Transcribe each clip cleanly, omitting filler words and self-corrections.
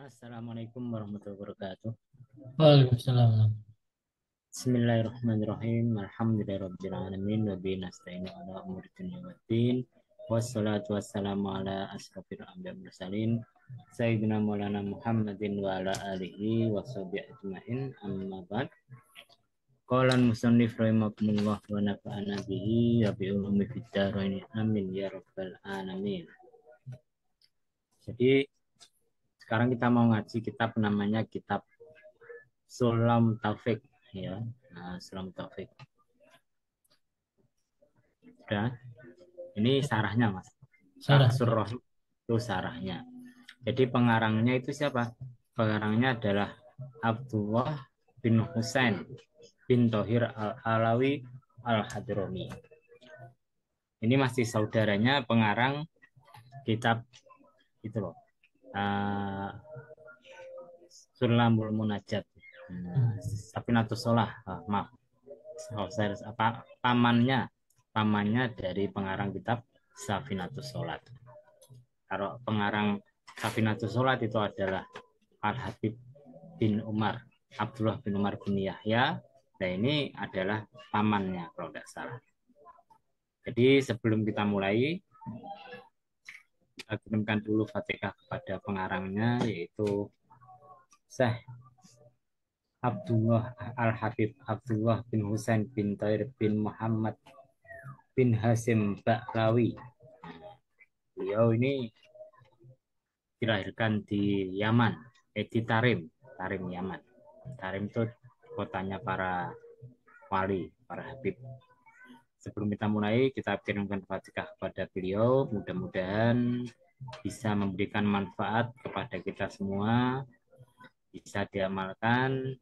Assalamualaikum warahmatullahi wabarakatuh. Waalaikumsalam. Bismillahirrahmanirrahim. Alhamdulillahirabbil alamin wa bihi nasta'inu ala umuri dunya waddin. Wassalatu wassalamu ala asrofil anbiya'i wal mursalin sayyidina Maulana Muhammadin wa ala alihi wa sahbihi ajmain. Amma ba'd. Qala al-musannif rahimahullah wa nafa'ana bihi wa bi ulumi fid dharain. Amin ya rabbal alamin. Jadi sekarang kita mau ngaji kitab namanya kitab Sulam Taufik ya. Nah, Sulam Taufik. Sudah. Ini sarahnya, Mas. Kak Sarah. Surroh itu sarahnya. Jadi pengarangnya itu siapa? Pengarangnya adalah Abdullah bin Husain bin Tohir Al-Alawi Al-Hadrami. Ini masih saudaranya pengarang kitab itu loh. Sulamul Munajat. Sapinatus Sholah. Maaf. Pamannya dari pengarang kitab Safinatus Sholat. Kalau pengarang Safinatus Sholat itu adalah Al Habib bin Umar, Abdullah bin Umar bin Yahya. Nah ini adalah pamannya kalau tidak salah. Jadi sebelum kita mulai, kita kirimkan dulu Fatihah kepada pengarangnya, yaitu Syekh Abdullah Al Habib Abdullah bin Husain bin Tair bin Muhammad bin Hasim Baklawi. Beliau ini dilahirkan di Yaman, di Tarim, Tarim Yaman. Tarim itu kotanya para wali, para habib. Sebelum kita mulai, kita kirimkan Fatihah kepada beliau. Mudah-mudahan bisa memberikan manfaat kepada kita semua, bisa diamalkan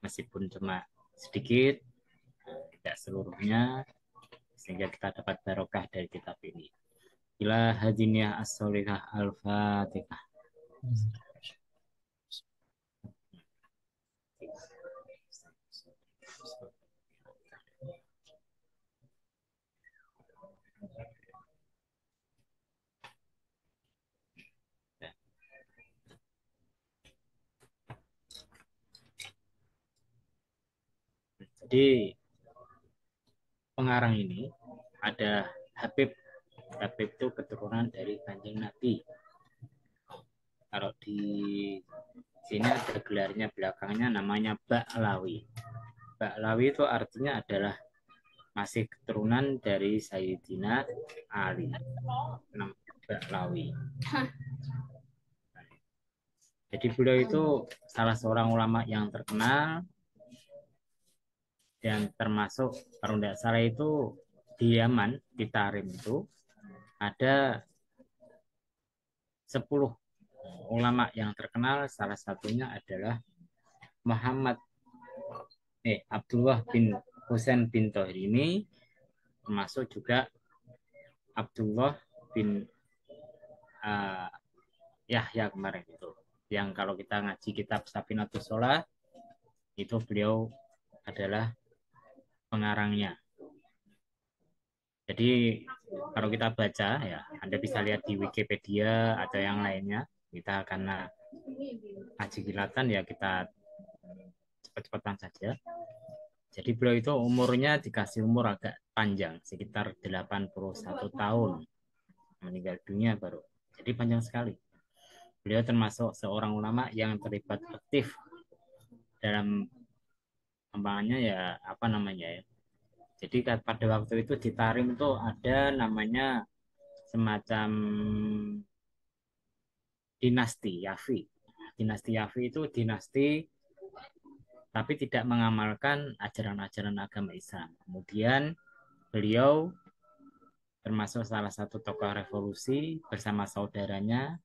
meskipun cuma sedikit, tidak seluruhnya, sehingga kita dapat barokah dari kitab ini. Ila hadiniyah as-solihah al-fatihah. Jadi pengarang ini ada Habib. Habib itu keturunan dari Kanjeng Nabi. Kalau di sini ada gelarnya belakangnya namanya Baklawi. Baklawi itu artinya adalah masih keturunan dari Sayyidina Ali. Namanya Baklawi. Jadi beliau itu salah seorang ulama yang terkenal dan termasuk kalau tidak salah itu di Yaman, di Tarim itu ada 10 ulama yang terkenal, salah satunya adalah Muhammad Abdullah bin Husain bin Tohir ini, termasuk juga Abdullah bin uh, Yahya kemarin itu, yang kalau kita ngaji kitab Safinatus Sholah itu beliau adalah pengarangnya. Jadi kalau kita baca ya, Anda bisa lihat di Wikipedia atau yang lainnya. Kita karena ngaji kilatan ya kita cepat-cepatan saja. Jadi beliau itu umurnya dikasih umur agak panjang, sekitar 81 tahun. Meninggal dunia baru. Jadi panjang sekali. Beliau termasuk seorang ulama yang terlibat aktif dalam kembangannya ya apa namanya ya. Jadi pada waktu itu di Tarim itu ada namanya semacam dinasti Yafi. Dinasti Yafi itu dinasti tapi tidak mengamalkan ajaran-ajaran agama Islam. Kemudian beliau termasuk salah satu tokoh revolusi bersama saudaranya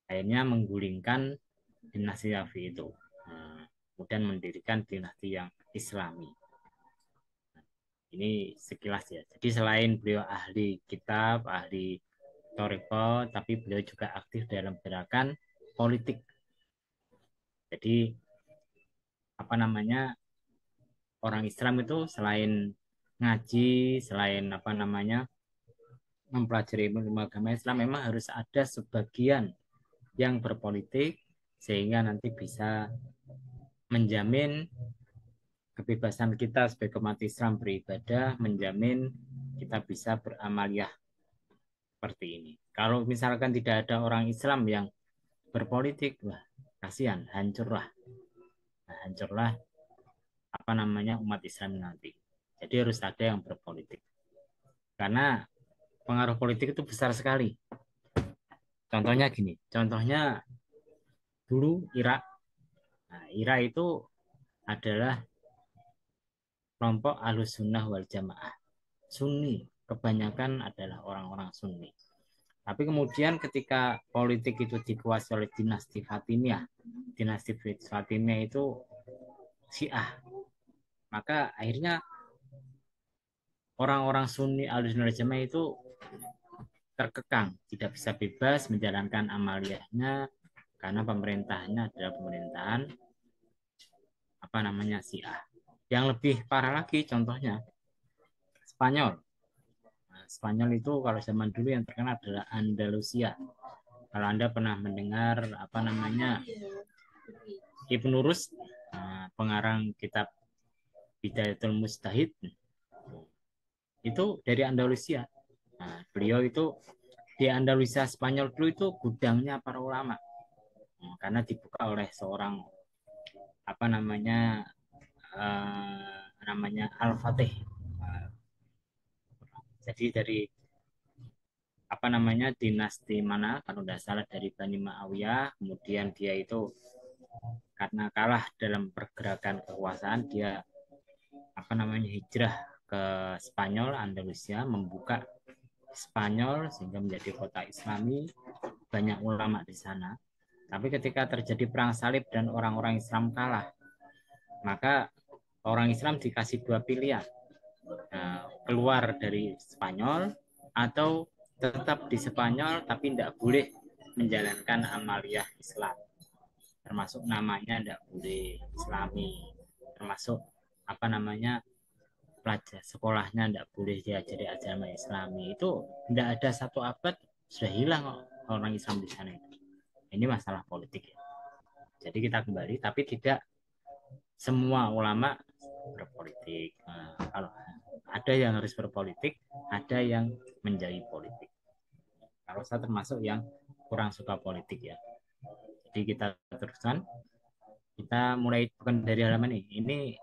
akhirnya menggulingkan dinasti Yafi itu. Nah, kemudian mendirikan dinasti yang Islami. Ini sekilas ya. Jadi selain beliau ahli kitab, ahli toriko, tapi beliau juga aktif dalam gerakan politik. Jadi apa namanya orang Islam itu selain ngaji, selain apa namanya mempelajari ilmu agama Islam, memang harus ada sebagian yang berpolitik, sehingga nanti bisa menjamin kebebasan kita sebagai umat Islam beribadah, menjamin kita bisa beramaliyah seperti ini. Kalau misalkan tidak ada orang Islam yang berpolitik, wah kasihan, hancurlah, nah, hancurlah apa namanya umat Islam nanti. Jadi harus ada yang berpolitik. Karena pengaruh politik itu besar sekali. Contohnya gini, contohnya dulu Irak. Nah, Irak itu adalah kelompok Ahlus Sunnah wal Jamaah. Sunni, kebanyakan adalah orang-orang Sunni. Tapi kemudian ketika politik itu dikuasai oleh dinasti Fatimiyah itu Syiah, maka akhirnya orang-orang Sunni Ahlus-Sunnah Jamaah itu terkekang, tidak bisa bebas menjalankan amaliyahnya karena pemerintahnya adalah pemerintahan apa namanya Syiah. Yang lebih parah lagi contohnya Spanyol. Nah, Spanyol itu kalau zaman dulu yang terkenal adalah Andalusia. Kalau Anda pernah mendengar apa namanya Ibnu Rus, pengarang kitab Bidayatul Mujtahid, itu dari Andalusia. Nah, beliau itu di Andalusia Spanyol dulu itu gudangnya para ulama. Karena dibuka oleh seorang apa namanya Al-Fatih. Jadi dari apa namanya dinasti mana kalau tidak salah dari Bani Ma'awiyah, kemudian dia itu karena kalah dalam pergerakan kekuasaan, dia apa namanya hijrah ke Spanyol, Andalusia, membuka Spanyol sehingga menjadi kota Islami, banyak ulama di sana. Tapi ketika terjadi perang salib dan orang-orang Islam kalah, maka orang Islam dikasih dua pilihan, keluar dari Spanyol atau tetap di Spanyol tapi tidak boleh menjalankan amaliyah Islam, termasuk namanya tidak boleh Islami, termasuk apa namanya pelajar sekolahnya tidak boleh diajari agama Islami. Itu tidak ada satu abad sudah hilang orang Islam di sana itu. Ini masalah politik ya. Jadi kita kembali, tapi tidak semua ulama berpolitik. Nah, kalau ada yang harus berpolitik, ada yang menjadi politik. Kalau saya termasuk yang kurang suka politik ya. Jadi kita teruskan, kita mulai bukan dari halaman ini.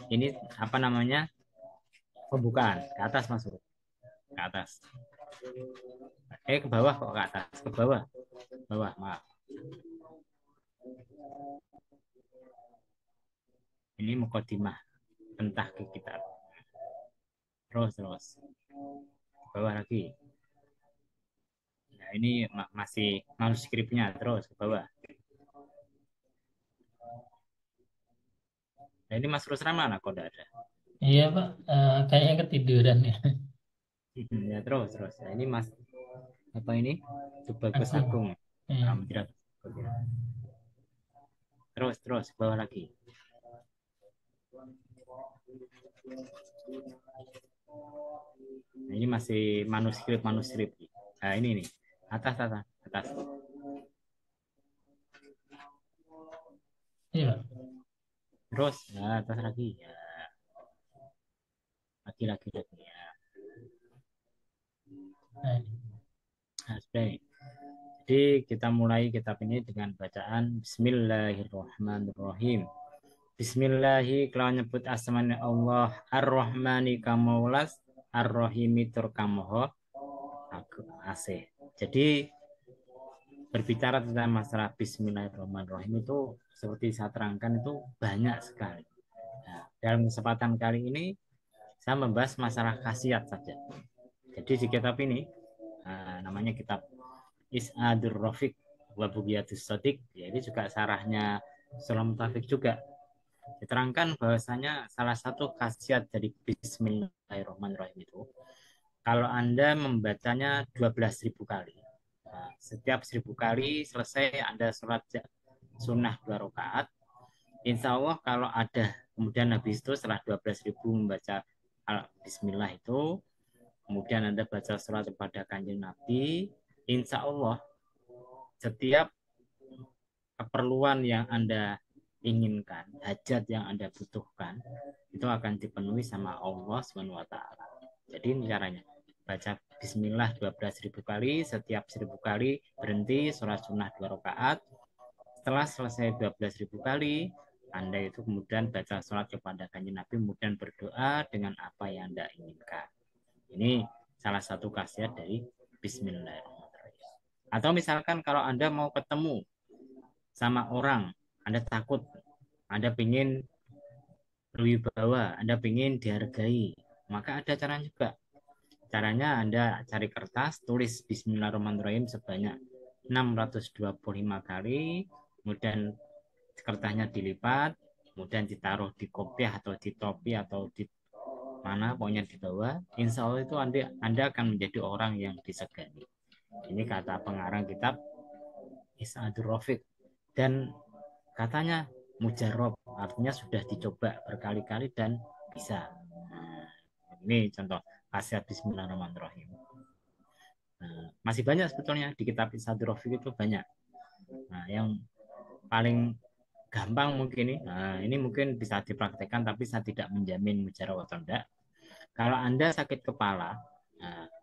Ini apa namanya pembukaan ke atas masuk ke atas. Ke bawah kok ke atas ke bawah maaf. Ini mukadimah pentah ke kitab. Terus bawah lagi. Nah, ini masih manuskripnya terus ke bawah. Nah, ini Mas Rusran mana kok ada? Iya Pak, kayaknya ketiduran ya. Ya terus. Nah, ini Mas apa ini? Tubagus Aku. Agung. Iya. Terus ke bawah lagi. Nah, ini masih manuskrip. Nah, ini nih. Atas. Iya. Terus, nah, atas lagi. Ya, lagi. Ya. Nah, Nah, sudah ini. Jadi kita mulai kitab ini dengan bacaan Bismillahirrahmanirrahim. Bismillahi kelawan nyebut asmane Allah Ar-Rahmani kamaulas Ar-Rahimi tur kamoho asih. Jadi berbicara tentang masalah Bismillahirrahmanirrahim itu seperti saya terangkan itu banyak sekali. Nah, dalam kesempatan kali ini saya membahas masalah khasiat saja. Jadi di kitab ini namanya kitab Is'adur Rafiq wa Bugiyatus Sodik, ya ini juga sarahnya Sulam Taufik juga diterangkan bahwasanya salah satu khasiat dari Bismillahirrahmanirrahim itu kalau Anda membacanya 12.000 kali. Nah, setiap 1.000 kali selesai Anda sholat sunnah 2 rakaat. Insya Allah kalau ada kemudian habis itu setelah 12.000 membaca Bismillah itu, kemudian Anda baca sholat kepada kanjeng Nabi, insya Allah setiap keperluan yang Anda inginkan, hajat yang Anda butuhkan, itu akan dipenuhi sama Allah Subhanahu wa taala. Jadi ini caranya. Baca bismillah 12.000 kali, setiap 1.000 kali berhenti sholat sunnah 2 rakaat. Setelah selesai 12.000 kali, Anda itu kemudian baca sholat kepada kanjeng Nabi, kemudian berdoa dengan apa yang Anda inginkan. Ini salah satu khasiat dari bismillahirrahmanirrahim. Atau misalkan kalau Anda mau ketemu sama orang, Anda takut, Anda ingin berwibawa, Anda ingin dihargai, maka ada caranya juga. Caranya Anda cari kertas, tulis bismillahirrahmanirrahim sebanyak 625 kali, kemudian kertasnya dilipat, kemudian ditaruh di kopiah atau di topi atau di mana pokoknya di bawah. Insya Allah itu Anda akan menjadi orang yang disegani. Ini kata pengarang kitab Isadur Rafiq. Dan katanya mujarab, artinya sudah dicoba berkali-kali dan bisa. Nah, ini contoh khasiat bismillahirrahmanirrahim. Nah, masih banyak sebetulnya di kitab Isadur Rafiq itu banyak. Nah, yang paling gampang mungkin ini mungkin bisa dipraktekkan, tapi saya tidak menjamin mujarab atau enggak. Kalau Anda sakit kepala,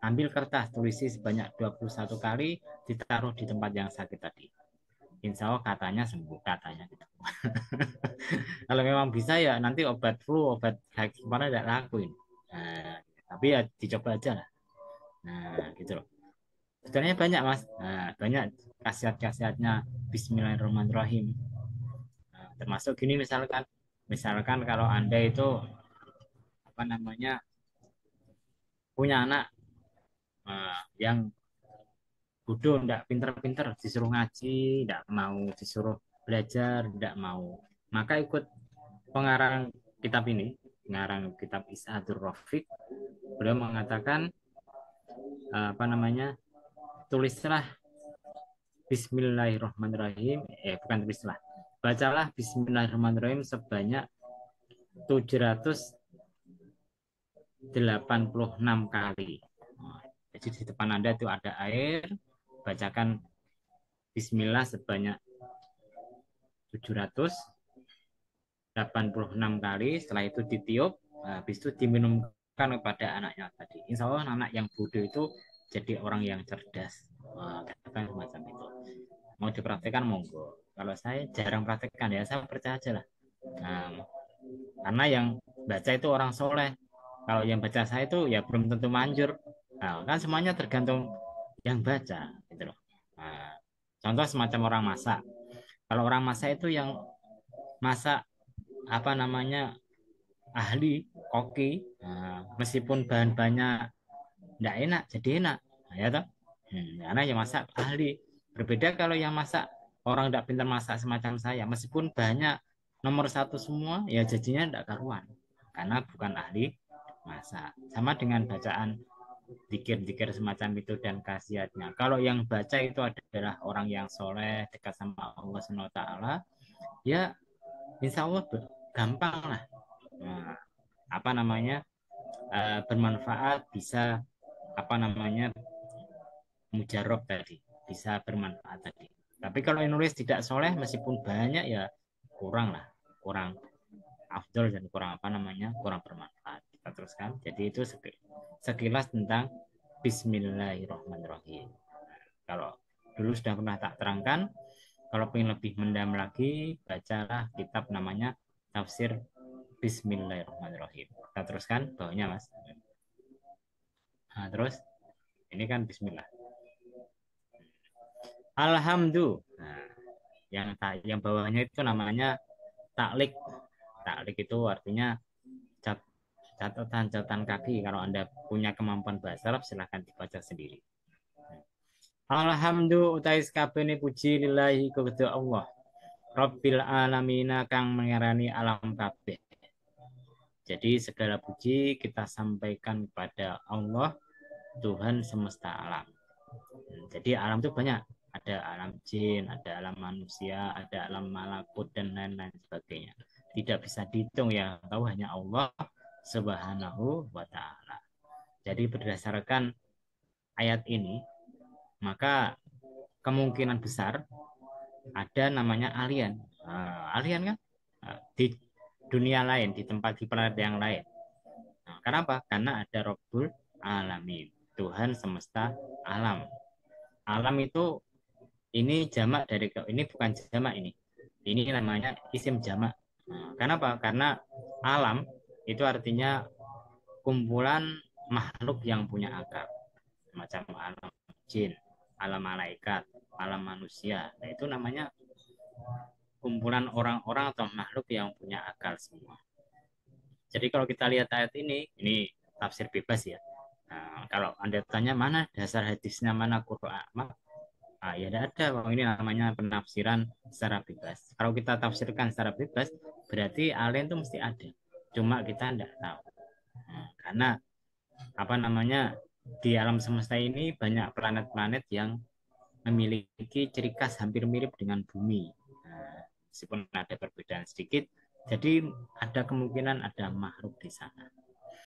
ambil kertas, tulisi sebanyak 21 kali, ditaruh di tempat yang sakit tadi. Insya Allah katanya sembuh, katanya gitu. Kalau memang bisa ya nanti obat flu, obat sakit kepala tidak lakuin. Nah, tapi ya dicoba aja lah. Nah, gitu loh. Sebenarnya banyak mas, banyak khasiat-khasiatnya Bismillahirrahmanirrahim. Nah, termasuk gini misalkan kalau Anda itu apa namanya punya anak yang bodoh, tidak pinter-pinter, disuruh ngaji, tidak mau, disuruh belajar, tidak mau, maka ikut pengarang kitab ini, pengarang kitab Isadur Rafiq, beliau mengatakan apa namanya, tulislah Bismillahirrahmanirrahim, bukan tulislah, bacalah Bismillahirrahmanirrahim sebanyak 786 kali. Jadi di depan Anda itu ada air, bacakan Bismillah sebanyak 786 kali, setelah itu ditiup, habis itu diminumkan kepada anaknya tadi. Insya Allah anak yang bodoh itu jadi orang yang cerdas. Katakan semacam itu. Mau dipraktekkan monggo. Kalau saya jarang praktekkan ya, saya percaya aja lah. Nah, karena yang baca itu orang soleh. Kalau yang baca saya itu ya belum tentu manjur. Nah, kan semuanya tergantung yang baca, gitu loh. Nah, contoh semacam orang masak. Kalau orang masak itu yang masak apa namanya ahli koki, meskipun bahan-bahannya tidak enak jadi enak, nah, ya toh. Karena yang masak ahli. Berbeda kalau yang masak orang tidak pintar masak semacam saya, meskipun banyak nomor satu semua ya jadinya tidak karuan karena bukan ahli masak. Sama dengan bacaan dikir-dikir semacam itu dan khasiatnya. Kalau yang baca itu adalah orang yang soleh dekat sama Allah Subhanahu Wa Taala, ya insya Allah gampang lah. Nah, apa namanya bermanfaat, bisa apa namanya mujarab tadi, bisa bermanfaat tadi. Tapi kalau yang nulis tidak soleh meskipun banyak ya kurang lah, kurang afdol dan kurang apa namanya kurang bermanfaat. Kita teruskan. Jadi itu sekilas tentang Bismillahirrahmanirrahim. Kalau dulu sudah pernah tak terangkan, kalau ingin lebih mendalam lagi, bacalah kitab namanya Tafsir Bismillahirrahmanirrahim. Kita teruskan bawahnya mas. Nah, terus ini kan Bismillah. Alhamdulillah. Nah, yang bawahnya itu namanya taklik. Taklik itu artinya catatan kaki. Kalau Anda punya kemampuan bahasa Arab silahkan dibaca sendiri. Alhamdulillah utais kabeh puji lillahi kepada Allah. Rabbil alamina kang mengerani alam kabeh. Jadi segala puji kita sampaikan kepada Allah, Tuhan semesta alam. Jadi alam itu banyak. Ada alam jin, ada alam manusia, ada alam malakut, dan lain-lain sebagainya. Tidak bisa dihitung ya, tahu hanya Allah Subhanahu wa Ta'ala. Jadi berdasarkan ayat ini, maka kemungkinan besar ada namanya alien. Alien kan di dunia lain, di tempat di planet yang lain. Kenapa? Karena ada Rabbul Alamin, Tuhan semesta alam. Alam itu ini jamak dari ini bukan jamak ini. Ini namanya isim jamak. Kenapa? Karena alam itu artinya kumpulan makhluk yang punya akal, macam alam jin, alam malaikat, alam manusia. Nah, itu namanya kumpulan orang-orang atau makhluk yang punya akal semua. Jadi kalau kita lihat ayat ini tafsir bebas ya. Nah, kalau Anda tanya mana dasar hadisnya, mana Quran, ya tidak ada. Ini namanya penafsiran secara bebas. Kalau kita tafsirkan secara bebas, berarti alien itu mesti ada. Cuma kita tidak tahu. Karena apa namanya di alam semesta ini banyak planet-planet yang memiliki ciri khas hampir mirip dengan bumi. Meskipun ada perbedaan sedikit, jadi ada kemungkinan ada makhluk di sana.